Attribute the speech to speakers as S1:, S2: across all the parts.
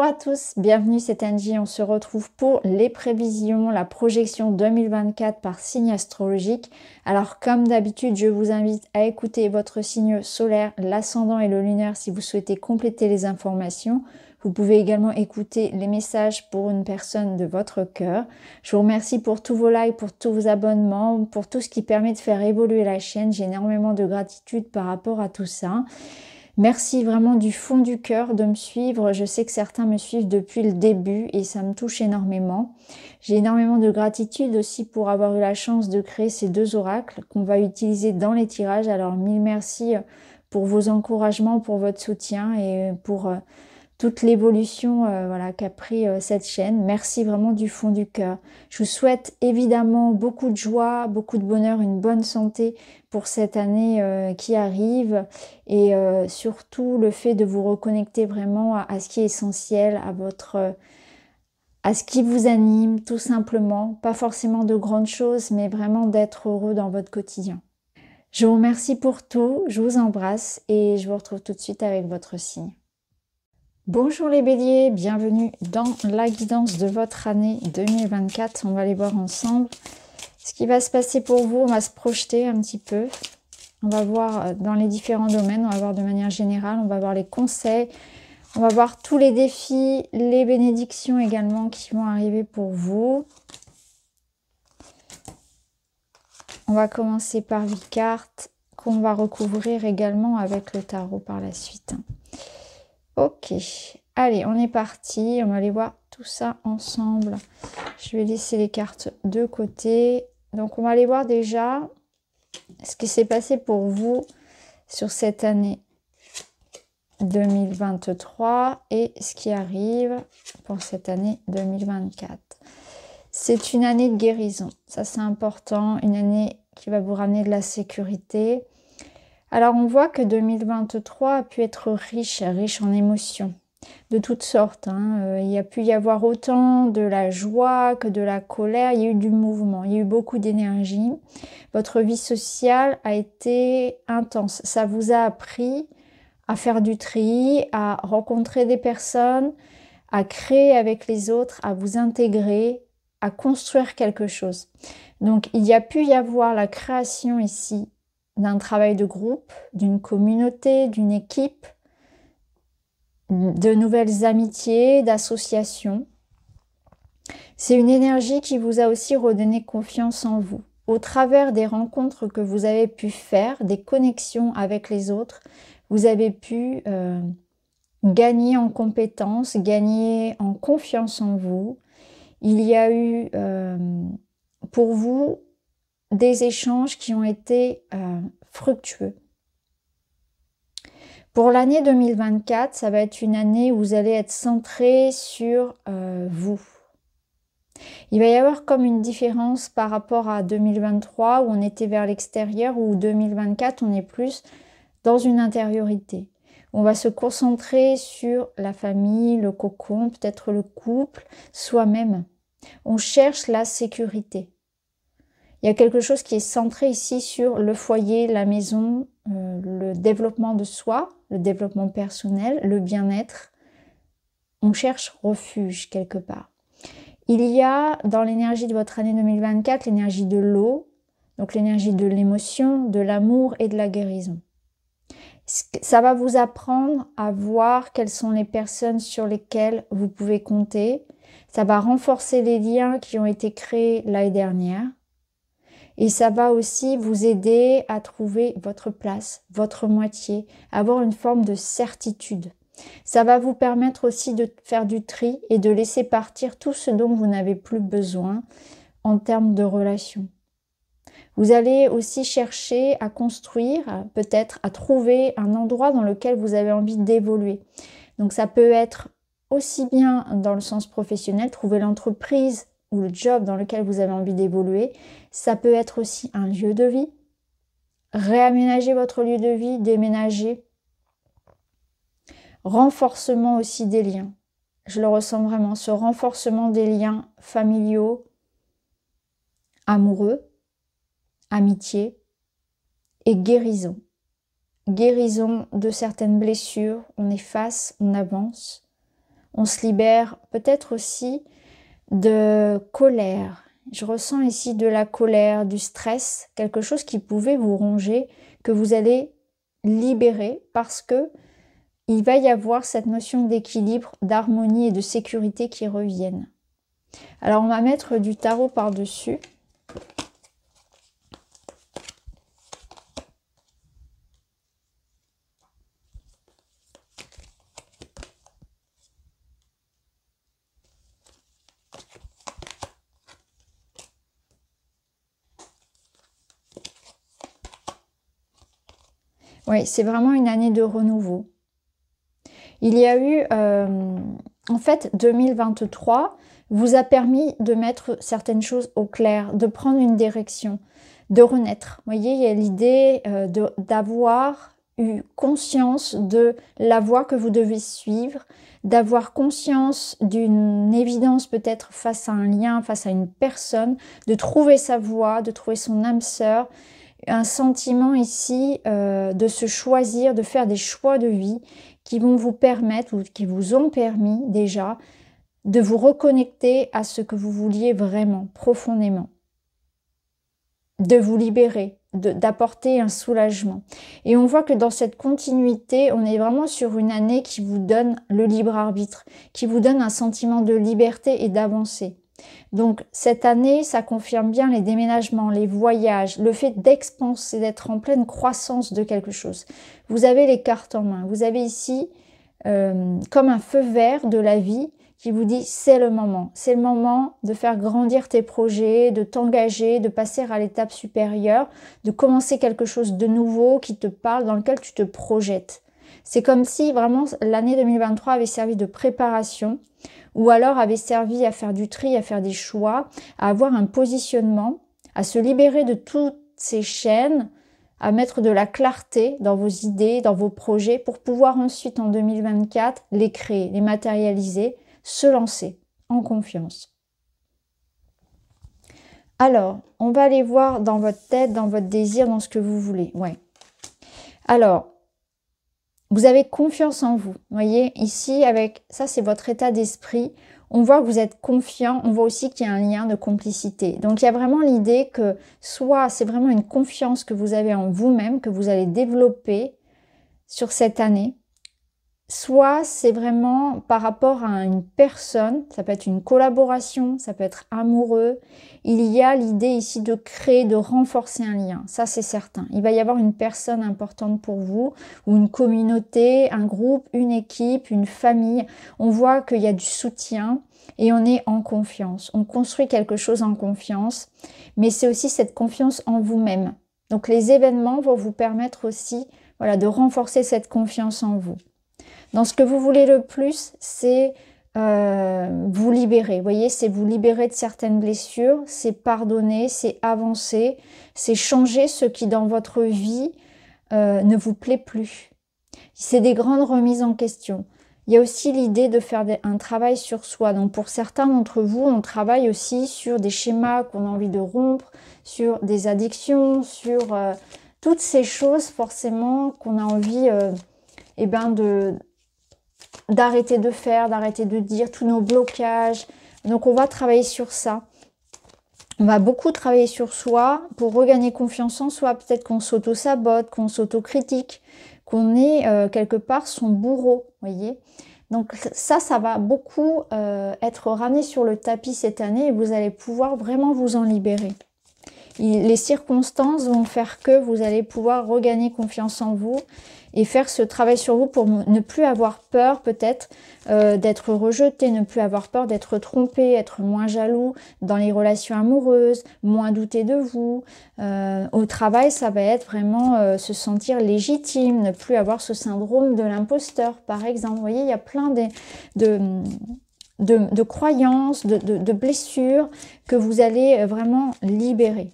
S1: Bonjour à tous, bienvenue, c'est Angie. On se retrouve pour les prévisions, la projection 2024 par signe astrologique. Alors comme d'habitude, je vous invite à écouter votre signe solaire, l'ascendant et le lunaire si vous souhaitez compléter les informations. Vous pouvez également écouter les messages pour une personne de votre cœur. Je vous remercie pour tous vos likes, pour tous vos abonnements, pour tout ce qui permet de faire évoluer la chaîne. J'ai énormément de gratitude par rapport à tout ça. Merci vraiment du fond du cœur de me suivre. Je sais que certains me suivent depuis le début et ça me touche énormément. J'ai énormément de gratitude aussi pour avoir eu la chance de créer ces deux oracles qu'on va utiliser dans les tirages. Alors mille merci pour vos encouragements, pour votre soutien et pour toute l'évolution voilà, qu'a pris cette chaîne. Merci vraiment du fond du cœur. Je vous souhaite évidemment beaucoup de joie, beaucoup de bonheur, une bonne santé pour cette année qui arrive et surtout le fait de vous reconnecter vraiment à ce qui est essentiel, à ce qui vous anime tout simplement. Pas forcément de grandes choses, mais vraiment d'être heureux dans votre quotidien. Je vous remercie pour tout, je vous embrasse et je vous retrouve tout de suite avec votre signe. Bonjour les béliers, bienvenue dans la guidance de votre année 2024. On va aller voir ensemble ce qui va se passer pour vous. On va se projeter un petit peu. On va voir dans les différents domaines, on va voir de manière générale, on va voir les conseils, on va voir tous les défis, les bénédictions également qui vont arriver pour vous. On va commencer par 8 cartes qu'on va recouvrir également avec le tarot par la suite. Ok, allez, on est parti. On va aller voir tout ça ensemble. Je vais laisser les cartes de côté. Donc, on va aller voir déjà ce qui s'est passé pour vous sur cette année 2023 et ce qui arrive pour cette année 2024. C'est une année de guérison. Ça, c'est important. Une année qui va vous ramener de la sécurité. Alors, on voit que 2023 a pu être riche en émotions, de toutes sortes. Il y a pu y avoir autant de la joie que de la colère. Il y a eu du mouvement, il y a eu beaucoup d'énergie. Votre vie sociale a été intense. Ça vous a appris à faire du tri, à rencontrer des personnes, à créer avec les autres, à vous intégrer, à construire quelque chose. Donc, il y a pu y avoir la création ici d'un travail de groupe, d'une communauté, d'une équipe, de nouvelles amitiés, d'associations. C'est une énergie qui vous a aussi redonné confiance en vous. Au travers des rencontres que vous avez pu faire, des connexions avec les autres, vous avez pu gagner en compétences, gagner en confiance en vous. Il y a eu pour vous des échanges qui ont été fructueux. Pour l'année 2024, ça va être une année où vous allez être centré sur vous. Il va y avoir comme une différence par rapport à 2023 où on était vers l'extérieur, ou 2024 on est plus dans une intériorité. On va se concentrer sur la famille, le cocon, peut-être le couple, soi-même. On cherche la sécurité. Il y a quelque chose qui est centré ici sur le foyer, la maison, le développement de soi, le développement personnel, le bien-être. On cherche refuge quelque part. Il y a dans l'énergie de votre année 2024 l'énergie de l'eau, donc l'énergie de l'émotion, de l'amour et de la guérison. Ça va vous apprendre à voir quelles sont les personnes sur lesquelles vous pouvez compter. Ça va renforcer les liens qui ont été créés l'année dernière. Et ça va aussi vous aider à trouver votre place, votre moitié, avoir une forme de certitude. Ça va vous permettre aussi de faire du tri et de laisser partir tout ce dont vous n'avez plus besoin en termes de relations. Vous allez aussi chercher à construire, peut-être à trouver un endroit dans lequel vous avez envie d'évoluer. Donc ça peut être aussi bien dans le sens professionnel, trouver l'entreprise ou le job dans lequel vous avez envie d'évoluer. Ça peut être aussi un lieu de vie. Réaménager votre lieu de vie, déménager. Renforcement aussi des liens. Je le ressens vraiment, ce renforcement des liens familiaux, amoureux, amitié et guérison. Guérison de certaines blessures, on efface, on avance. On se libère peut-être aussi de colère. Je ressens ici de la colère, du stress, quelque chose qui pouvait vous ronger, que vous allez libérer parce que il va y avoir cette notion d'équilibre, d'harmonie et de sécurité qui reviennent. Alors on va mettre du tarot par-dessus. Oui, c'est vraiment une année de renouveau. Il y a eu, en fait, 2023 vous a permis de mettre certaines choses au clair, de prendre une direction, de renaître. Vous voyez, il y a l'idée d'avoir eu conscience de la voie que vous devez suivre, d'avoir conscience d'une évidence peut-être face à un lien, face à une personne, de trouver sa voie, de trouver son âme sœur, un sentiment ici de se choisir, de faire des choix de vie qui vont vous permettre ou qui vous ont permis déjà de vous reconnecter à ce que vous vouliez vraiment, profondément, de vous libérer, d'apporter un soulagement. Et on voit que dans cette continuité, on est vraiment sur une année qui vous donne le libre arbitre, qui vous donne un sentiment de liberté et d'avancer. Donc cette année, ça confirme bien les déménagements, les voyages, le fait d'expanser, d'être en pleine croissance de quelque chose. Vous avez les cartes en main. Vous avez ici comme un feu vert de la vie qui vous dit c'est le moment. C'est le moment de faire grandir tes projets, de t'engager, de passer à l'étape supérieure, de commencer quelque chose de nouveau qui te parle, dans lequel tu te projettes. C'est comme si vraiment l'année 2023 avait servi de préparation ou alors avait servi à faire du tri, à faire des choix, à avoir un positionnement, à se libérer de toutes ces chaînes, à mettre de la clarté dans vos idées, dans vos projets, pour pouvoir ensuite en 2024 les créer, les matérialiser, se lancer en confiance. Alors, on va aller voir dans votre tête, dans votre désir, dans ce que vous voulez. Ouais. Alors, vous avez confiance en vous. Vous voyez, ici, avec ça, c'est votre état d'esprit. On voit que vous êtes confiant. On voit aussi qu'il y a un lien de complicité. Donc, il y a vraiment l'idée que soit c'est vraiment une confiance que vous avez en vous-même, que vous allez développer sur cette année. Soit c'est vraiment par rapport à une personne, ça peut être une collaboration, ça peut être amoureux. Il y a l'idée ici de créer, de renforcer un lien, ça c'est certain. Il va y avoir une personne importante pour vous, ou une communauté, un groupe, une équipe, une famille. On voit qu'il y a du soutien et on est en confiance. On construit quelque chose en confiance, mais c'est aussi cette confiance en vous-même. Donc les événements vont vous permettre aussi voilà, de renforcer cette confiance en vous. Dans ce que vous voulez le plus, c'est vous libérer. Vous voyez, c'est vous libérer de certaines blessures, c'est pardonner, c'est avancer, c'est changer ce qui dans votre vie ne vous plaît plus. C'est des grandes remises en question. Il y a aussi l'idée de faire un travail sur soi. Donc pour certains d'entre vous, on travaille aussi sur des schémas qu'on a envie de rompre, sur des addictions, sur toutes ces choses forcément qu'on a envie d'arrêter de faire, d'arrêter de dire, tous nos blocages. Donc on va travailler sur ça. On va beaucoup travailler sur soi pour regagner confiance en soi. Peut-être qu'on s'auto-sabote, qu'on s'auto-critique, qu'on est quelque part son bourreau, voyez. Donc ça va beaucoup être ramené sur le tapis cette année et vous allez pouvoir vraiment vous en libérer. Les circonstances vont faire que vous allez pouvoir regagner confiance en vous et faire ce travail sur vous pour ne plus avoir peur peut-être d'être rejeté, ne plus avoir peur d'être trompé, être moins jaloux dans les relations amoureuses, moins douter de vous. Au travail, ça va être vraiment se sentir légitime, ne plus avoir ce syndrome de l'imposteur, par exemple. Vous voyez, il y a plein de croyances, de blessures que vous allez vraiment libérer.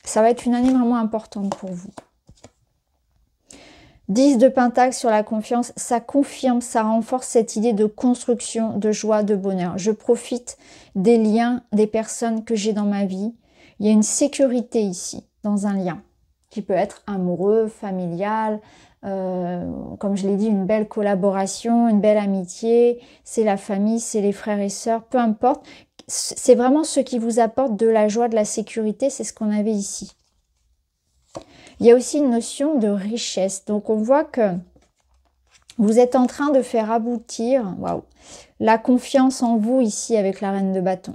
S1: Ça va être une année vraiment importante pour vous. 10 de Pentacle sur la confiance, ça confirme, ça renforce cette idée de construction, de joie, de bonheur. Je profite des liens, des personnes que j'ai dans ma vie. Il y a une sécurité ici, dans un lien. qui peut être amoureux, familial, comme je l'ai dit, une belle collaboration, une belle amitié, c'est la famille, c'est les frères et sœurs, peu importe. C'est vraiment ce qui vous apporte de la joie, de la sécurité, c'est ce qu'on avait ici. Il y a aussi une notion de richesse. Donc on voit que vous êtes en train de faire aboutir, waouh, la confiance en vous ici avec la reine de bâton.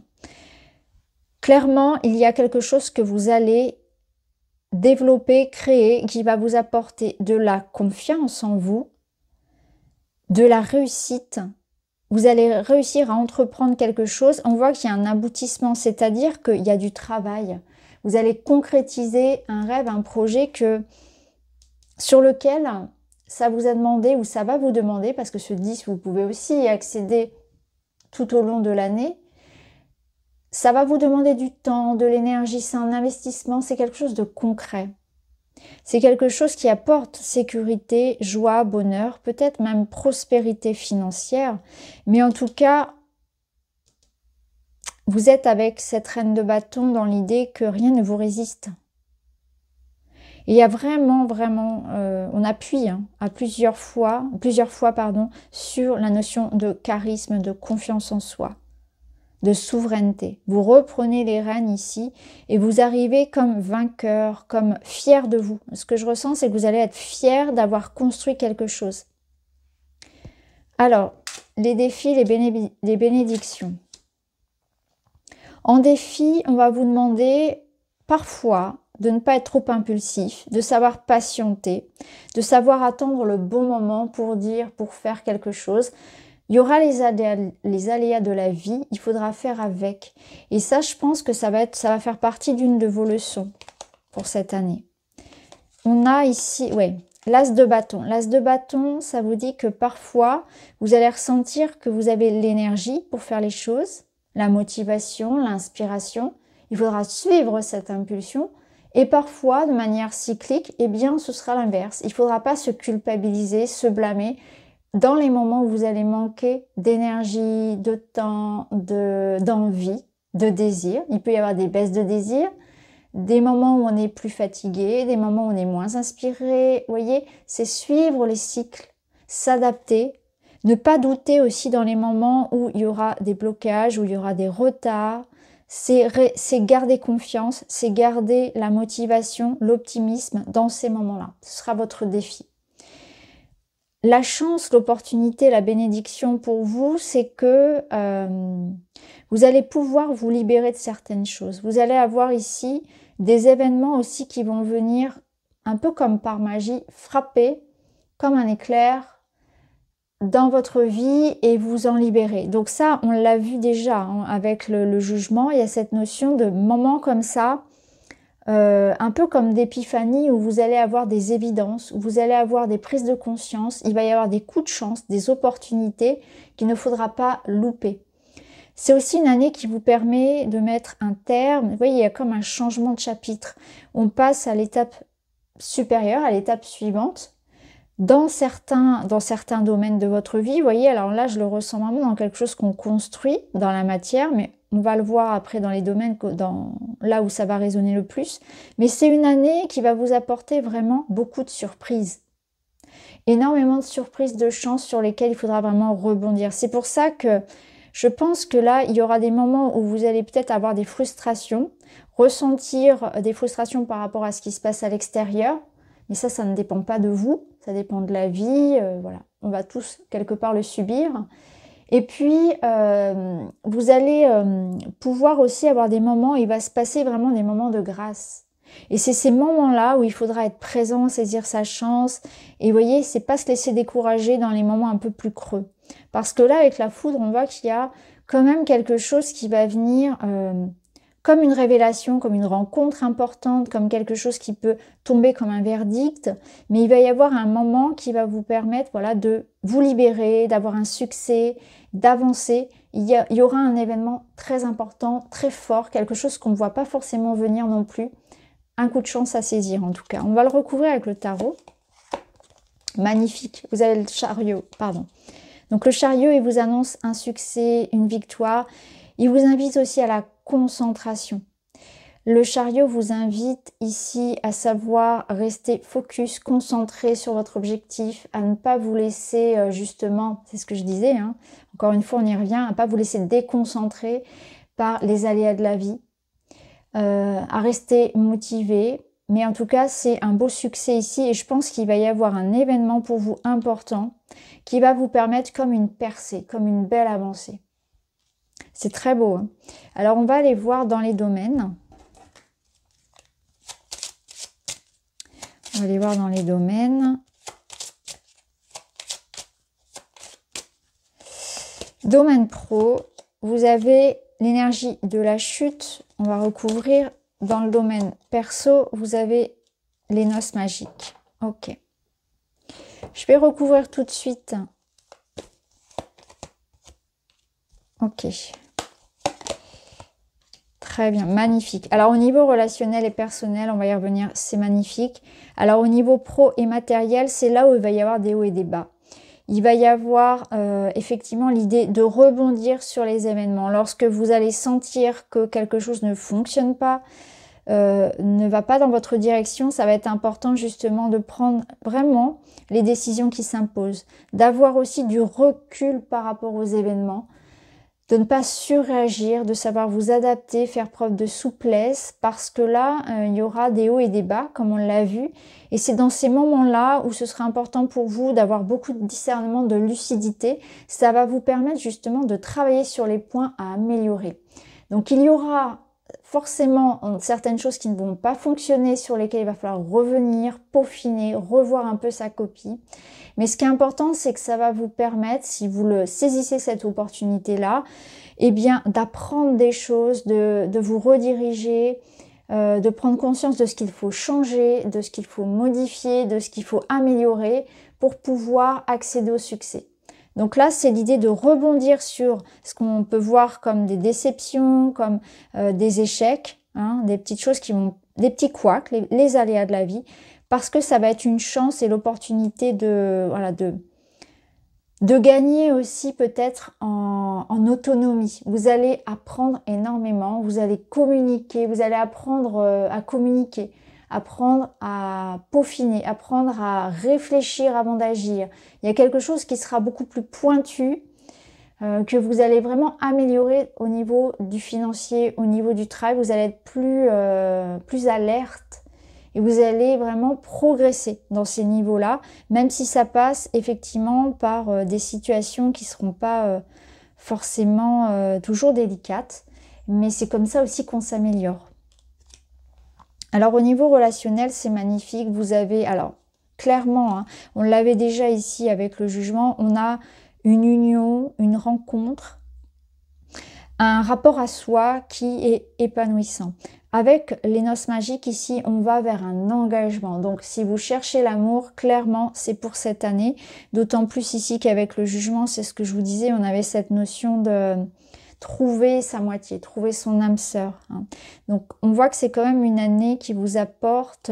S1: Clairement, il y a quelque chose que vous allez développer, créer, qui va vous apporter de la confiance en vous, de la réussite. Vous allez réussir à entreprendre quelque chose. On voit qu'il y a un aboutissement, c'est-à-dire qu'il y a du travail. Vous allez concrétiser un rêve, un projet sur lequel ça vous a demandé ou ça va vous demander, parce que ce 10, vous pouvez aussi y accéder tout au long de l'année. Ça va vous demander du temps, de l'énergie, c'est un investissement, c'est quelque chose de concret. C'est quelque chose qui apporte sécurité, joie, bonheur, peut-être même prospérité financière. Mais en tout cas, vous êtes avec cette reine de bâton dans l'idée que rien ne vous résiste. Et il y a vraiment, on appuie à plusieurs fois, sur la notion de charisme, de confiance en soi, de souveraineté. Vous reprenez les rênes ici et vous arrivez comme vainqueur, comme fier de vous. Ce que je ressens, c'est que vous allez être fier d'avoir construit quelque chose. Alors, les défis, les bénédictions. En défi, on va vous demander parfois de ne pas être trop impulsif, de savoir patienter, de savoir attendre le bon moment pour faire quelque chose. Il y aura les aléas de la vie, il faudra faire avec. Et ça, je pense que ça va faire partie d'une de vos leçons pour cette année. On a ici, l'as de bâton. L'as de bâton, ça vous dit que parfois, vous allez ressentir que vous avez l'énergie pour faire les choses, la motivation, l'inspiration. Il faudra suivre cette impulsion. Et parfois, de manière cyclique, eh bien, ce sera l'inverse. Il ne faudra pas se culpabiliser, se blâmer dans les moments où vous allez manquer d'énergie, de temps, d'envie, de désir. Il peut y avoir des baisses de désir, des moments où on est plus fatigué, des moments où on est moins inspiré. Vous voyez, c'est suivre les cycles, s'adapter, ne pas douter aussi dans les moments où il y aura des blocages, où il y aura des retards. C'est garder confiance, c'est garder la motivation, l'optimisme dans ces moments-là. Ce sera votre défi. La chance, l'opportunité, la bénédiction pour vous, c'est que vous allez pouvoir vous libérer de certaines choses. Vous allez avoir ici des événements aussi qui vont venir un peu comme par magie, frapper comme un éclair dans votre vie et vous en libérer. Donc ça, on l'a vu déjà avec le jugement. Il y a cette notion de moments comme ça, un peu comme d'épiphanie où vous allez avoir des évidences, où vous allez avoir des prises de conscience. Il va y avoir des coups de chance, des opportunités qu'il ne faudra pas louper. C'est aussi une année qui vous permet de mettre un terme. Vous voyez, il y a comme un changement de chapitre. On passe à l'étape supérieure, à l'étape suivante. Dans certains domaines de votre vie, vous voyez, alors là, je le ressens vraiment dans quelque chose qu'on construit dans la matière, mais on va le voir après dans les domaines, là où ça va résonner le plus. Mais c'est une année qui va vous apporter vraiment beaucoup de surprises. Énormément de surprises, de chances sur lesquelles il faudra vraiment rebondir. C'est pour ça que je pense que là, il y aura des moments où vous allez peut-être avoir des frustrations, ressentir des frustrations par rapport à ce qui se passe à l'extérieur. Mais ça ne dépend pas de vous, ça dépend de la vie, voilà. On va tous quelque part le subir. Et puis, vous allez pouvoir aussi avoir des moments où il va se passer vraiment des moments de grâce. Et c'est ces moments-là où il faudra être présent, saisir sa chance. Et vous voyez, c'est pas se laisser décourager dans les moments un peu plus creux. Parce que là, avec la foudre, on voit qu'il y a quand même quelque chose qui va venir comme une révélation, comme une rencontre importante, comme quelque chose qui peut tomber comme un verdict. Mais il va y avoir un moment qui va vous permettre de vous libérer, d'avoir un succès, d'avancer. Il y aura un événement très important, très fort, quelque chose qu'on ne voit pas forcément venir non plus. Un coup de chance à saisir en tout cas. On va le recouvrir avec le tarot. Magnifique. Vous avez le chariot, pardon. Donc le chariot, il vous annonce un succès, une victoire. Il vous invite aussi à la concentration. Le chariot vous invite ici à savoir rester focus, concentré sur votre objectif, à ne pas vous laisser justement, c'est ce que je disais, hein, encore une fois on y revient, à ne pas vous laisser déconcentrer par les aléas de la vie, à rester motivé. Mais en tout cas, c'est un beau succès ici et je pense qu'il va y avoir un événement pour vous important qui va vous permettre comme une percée, comme une belle avancée. C'est très beau, hein. Alors, on va aller voir dans les domaines. On va aller voir dans les domaines. Domaine pro, vous avez l'énergie de la chute. On va recouvrir. Dans le domaine perso, vous avez les noces magiques. Ok. Je vais recouvrir tout de suite. Ok. Très bien, magnifique. Alors au niveau relationnel et personnel, on va y revenir, c'est magnifique. Alors au niveau pro et matériel, c'est là où il va y avoir des hauts et des bas. Il va y avoir effectivement l'idée de rebondir sur les événements. Lorsque vous allez sentir que quelque chose ne fonctionne pas, ne va pas dans votre direction, ça va être important justement de prendre vraiment les décisions qui s'imposent. D'avoir aussi du recul par rapport aux événements. De ne pas surréagir, de savoir vous adapter, faire preuve de souplesse, parce que là, il y aura des hauts et des bas, comme on l'a vu. Et c'est dans ces moments-là où ce sera important pour vous d'avoir beaucoup de discernement, de lucidité. Ça va vous permettre justement de travailler sur les points à améliorer. Donc il y aura forcément certaines choses qui ne vont pas fonctionner, sur lesquelles il va falloir revenir, peaufiner, revoir un peu sa copie. Mais ce qui est important, c'est que ça va vous permettre, si vous le saisissez cette opportunité-là, eh bien d'apprendre des choses, de vous rediriger, de prendre conscience de ce qu'il faut changer, de ce qu'il faut modifier, de ce qu'il faut améliorer pour pouvoir accéder au succès. Donc là, c'est l'idée de rebondir sur ce qu'on peut voir comme des déceptions, comme des échecs, hein, des petites choses qui vont, des petits couacs, les aléas de la vie, parce que ça va être une chance et l'opportunité de, voilà, de gagner aussi peut-être en autonomie. Vous allez apprendre énormément, vous allez communiquer, vous allez apprendre à communiquer, apprendre à peaufiner, apprendre à réfléchir avant d'agir. Il y a quelque chose qui sera beaucoup plus pointu, que vous allez vraiment améliorer au niveau du financier, au niveau du travail. Vous allez être plus alerte et vous allez vraiment progresser dans ces niveaux-là, même si ça passe effectivement par des situations qui ne seront pas forcément toujours délicates. Mais c'est comme ça aussi qu'on s'améliore. Alors au niveau relationnel, c'est magnifique. Vous avez, alors clairement, hein, on l'avait déjà ici avec le jugement, on a une union, une rencontre, un rapport à soi qui est épanouissant. Avec les noces magiques ici, on va vers un engagement. Donc si vous cherchez l'amour, clairement, c'est pour cette année. D'autant plus ici qu'avec le jugement, c'est ce que je vous disais, on avait cette notion de trouver sa moitié, trouver son âme sœur, hein. Donc on voit que c'est quand même une année qui vous apporte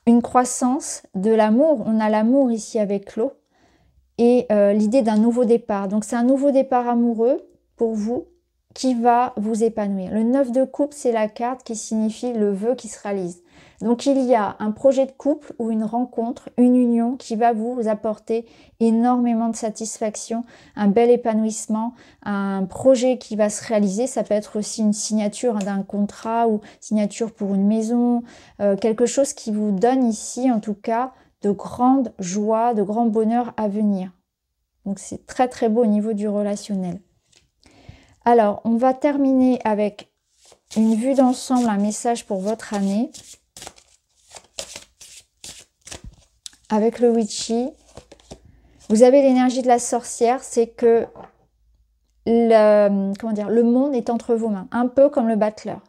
S1: une croissance de l'amour. On a l'amour ici avec l'eau et l'idée d'un nouveau départ. Donc c'est un nouveau départ amoureux pour vous qui va vous épanouir. Le 9 de coupe, c'est la carte qui signifie le vœu qui se réalise. Donc il y a un projet de couple ou une rencontre, une union qui va vous apporter énormément de satisfaction, un bel épanouissement, un projet qui va se réaliser. Ça peut être aussi une signature d'un contrat ou signature pour une maison, quelque chose qui vous donne ici en tout cas de grande joie, de grand bonheur à venir. Donc c'est très très beau au niveau du relationnel. Alors, on va terminer avec une vue d'ensemble, un message pour votre année. Avec le Witchy, vous avez l'énergie de la sorcière, c'est que le monde est entre vos mains, un peu comme le battleur.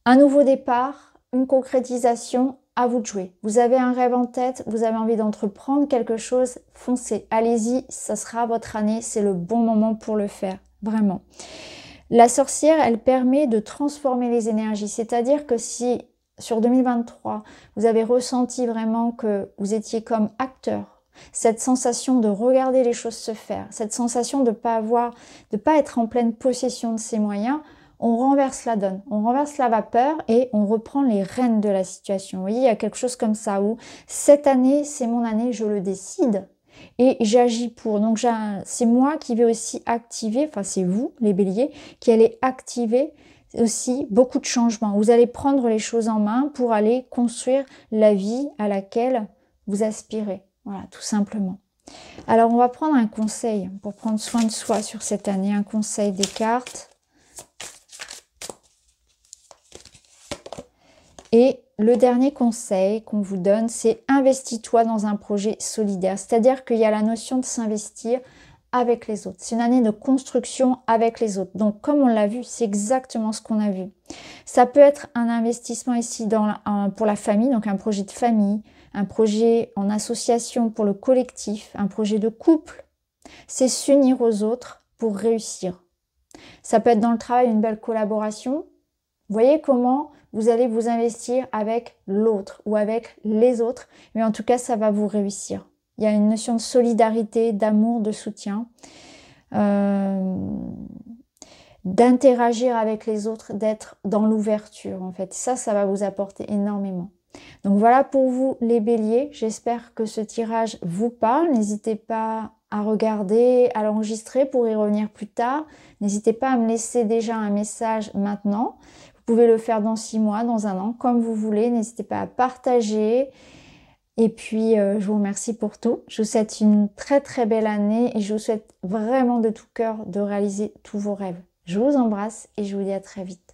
S1: Un nouveau départ, une concrétisation, à vous de jouer. Vous avez un rêve en tête, vous avez envie d'entreprendre quelque chose, foncez, allez-y, ça sera votre année, c'est le bon moment pour le faire. Vraiment. La sorcière, elle permet de transformer les énergies. C'est-à-dire que si, sur 2023, vous avez ressenti vraiment que vous étiez comme acteur, cette sensation de regarder les choses se faire, cette sensation de pas être en pleine possession de ses moyens, on renverse la donne, on renverse la vapeur et on reprend les rênes de la situation. Vous voyez, il y a quelque chose comme ça où cette année, c'est mon année, je le décide et j'agis pour. Donc c'est moi qui vais aussi activer, enfin c'est vous les béliers, qui allez activer aussi beaucoup de changements. Vous allez prendre les choses en main pour aller construire la vie à laquelle vous aspirez. Voilà, tout simplement. Alors, on va prendre un conseil pour prendre soin de soi sur cette année. Un conseil des cartes. Et le dernier conseil qu'on vous donne, c'est investis-toi dans un projet solidaire. C'est-à-dire qu'il y a la notion de s'investir avec les autres. C'est une année de construction avec les autres. Donc, comme on l'a vu, c'est exactement ce qu'on a vu. Ça peut être un investissement ici pour la famille, donc un projet de famille, un projet en association pour le collectif, un projet de couple. C'est s'unir aux autres pour réussir. Ça peut être dans le travail une belle collaboration. Voyez comment vous allez vous investir avec l'autre ou avec les autres, mais en tout cas, ça va vous réussir. Il y a une notion de solidarité, d'amour, de soutien, d'interagir avec les autres, d'être dans l'ouverture en fait. Ça va vous apporter énormément. Donc voilà pour vous les béliers. J'espère que ce tirage vous parle. N'hésitez pas à regarder, à l'enregistrer pour y revenir plus tard. N'hésitez pas à me laisser déjà un message maintenant. Vous pouvez le faire dans 6 mois, dans 1 an, comme vous voulez. N'hésitez pas à partager. Et puis, je vous remercie pour tout. Je vous souhaite une très très belle année et je vous souhaite vraiment de tout cœur de réaliser tous vos rêves. Je vous embrasse et je vous dis à très vite.